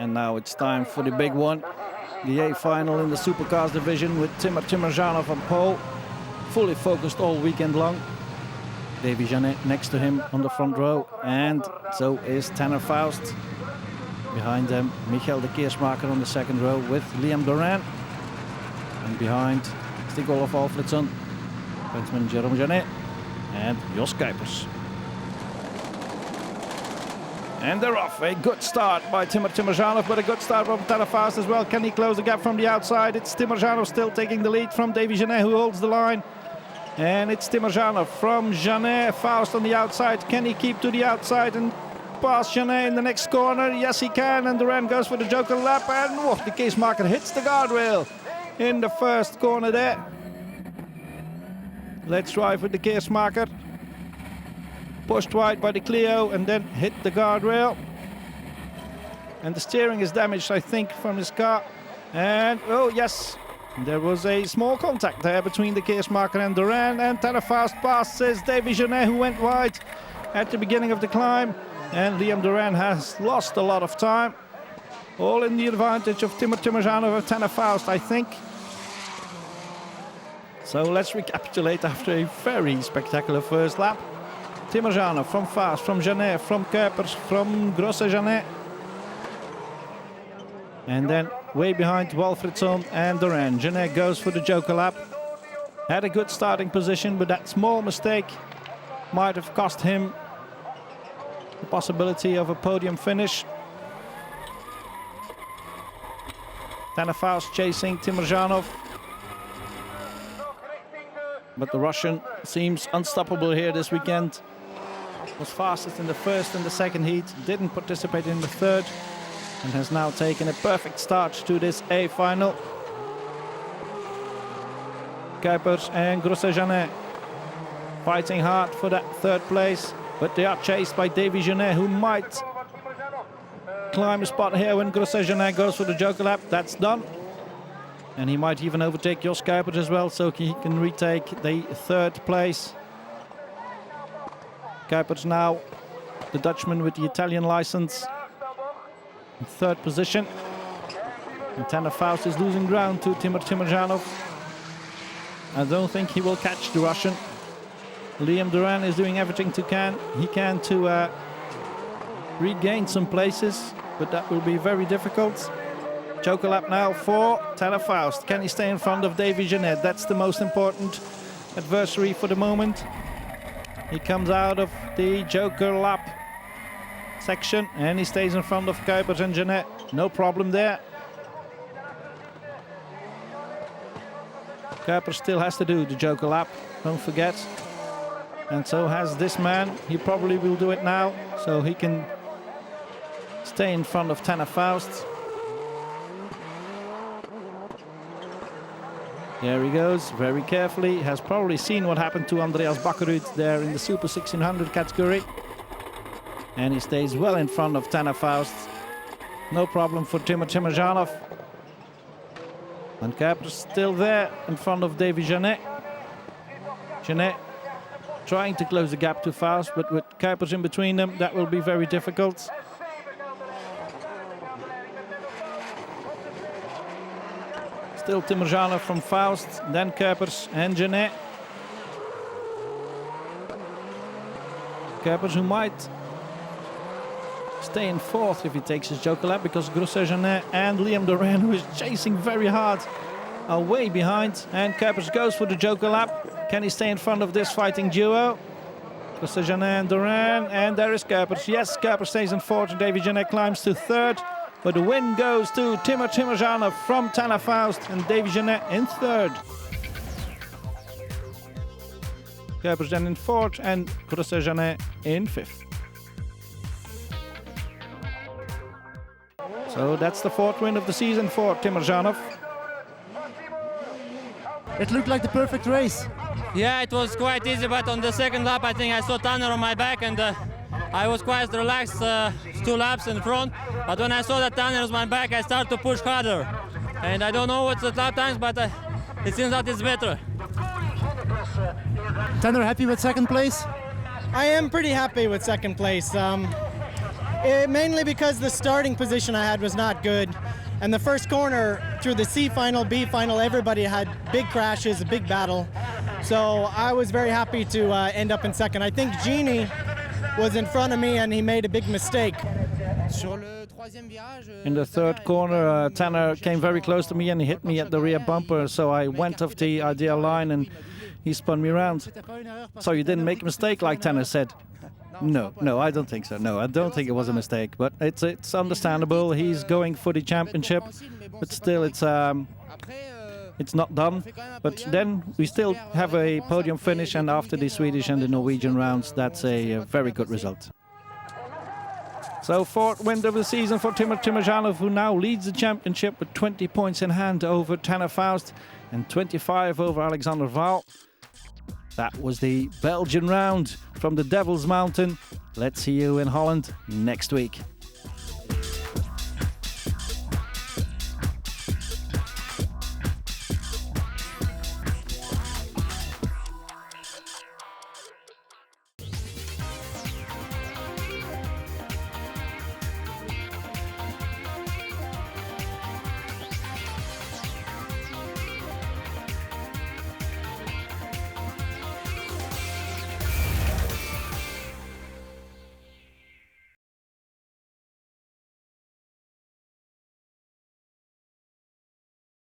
And now it's time for the big one. The A final in the Supercars division with Timur Timurjanov on pole. Fully focused all weekend long. Davy Janet next to him on the front row. And so is Tanner Faust. Behind them, Michael de Keersmaker on the second row with Liam Duran. And behind, Stig-Olof Alfredsson, Frenchman Jérôme Janet, and Jos Kuipers. And they're off. A good start by Timur Timurjanov, but a good start from Tanner Faust as well. Can he close the gap from the outside? It's Timurjanov still taking the lead from Davy Janet, who holds the line. And it's Timurjanov from Janet. Faust on the outside. Can he keep to the outside and pass Janet in the next corner? Yes, he can. And Duran goes for the joker lap. And the Keersmaker hits the guardrail in the first corner there. Let's drive with the Keersmaker. Pushed wide by the Clio and then hit the guardrail. And the steering is damaged, I think, from his car. And, oh yes, there was a small contact there between the Keersmaker and Duran. And Tanner Faust passes Davy Janet, who went wide at the beginning of the climb. And Liam Duran has lost a lot of time. All in the advantage of Timur Timurjanov and Tanner Faust, I think. So let's recapitulate after a very spectacular first lap. Timurjanov from Faust, from Janet, from Kuipers, from Grosse Janet. And then way behind Walfridsson and Duran. Janet goes for the joker lap. Had a good starting position, but that small mistake might have cost him the possibility of a podium finish. Tanner Faust chasing Timurjanov. But the Russian seems unstoppable here this weekend. Was fastest in the first and the second heat, didn't participate in the third, and has now taken a perfect start to this A final. Kuipers and Grosse Janet fighting hard for that third place, but they are chased by Davy Janet, who might climb a spot here when Grosse Janet goes for the joker lap. That's done. And he might even overtake Jos Kuipers as well, so he can retake the third place. Kuipers now, the Dutchman with the Italian license, in third position. And Tanner Faust is losing ground to Timur Timurjanov. I don't think he will catch the Russian. Liam Duran is doing everything he can to regain some places, but that will be very difficult. Joker lap now for Tanner Faust. Can he stay in front of Davy Janet? That's the most important adversary for the moment. He comes out of the joker lap section and he stays in front of Kuipers and Janet. No problem there. Kuipers still has to do the joker lap, don't forget. And so has this man. He probably will do it now, so he can stay in front of Tanner Faust. There he goes, very carefully. Has probably seen what happened to Andreas Bakkerud there in the Super 1600 category. And he stays well in front of Tanner Faust. No problem for Timur Timurjanov. And Kuipers still there in front of Davy Janet. Janet trying to close the gap to Faust, but with Kuipers in between them, that will be very difficult. Still Timurjanov from Faust, then Kuipers and Janet. Kuipers, who might stay in fourth if he takes his joker lap, because Grosse Janet and Liam Duran, who is chasing very hard, are way behind. And Kuipers goes for the joker lap. Can he stay in front of this fighting duo? Grosse Janet and Duran, and there is Kuipers. Yes, Kuipers stays in fourth, and Davy Janet climbs to third. But the win goes to Timur Timurjanov from Tanner Faust and Davy Janet in third. Kuipers then in fourth and Grosse Janet in fifth. So that's the fourth win of the season for Timurjanov. It looked like the perfect race. Yeah, it was quite easy, but on the second lap I think I saw Tanner on my back and I was quite relaxed 2 laps in front, but when I saw that Tanner was my back, I started to push harder. And I don't know what's the lap times, but it seems that it's better. Tanner, happy with second place? I am pretty happy with second place. Mainly because the starting position I had was not good. And the first corner through the C final, B final, everybody had big crashes, a big battle. So I was very happy to end up in second. I think Genie was in front of me and he made a big mistake. In the third corner, Tanner came very close to me and he hit me at the rear bumper, so I went off the ideal line and he spun me around. So you didn't make a mistake, like Tanner said? No, I don't think so. No, I don't think it was a mistake, but it's understandable. He's going for the championship, but still it's not done. But then we still have a podium finish, and after the Swedish and the Norwegian rounds, that's a very good result. So fourth win of the season for Timur Timurjanov, who now leads the championship with 20 points in hand over Tanner Faust and 25 over Alexander Waal. That was the Belgian round from the Devil's Mountain. Let's see you in Holland next week.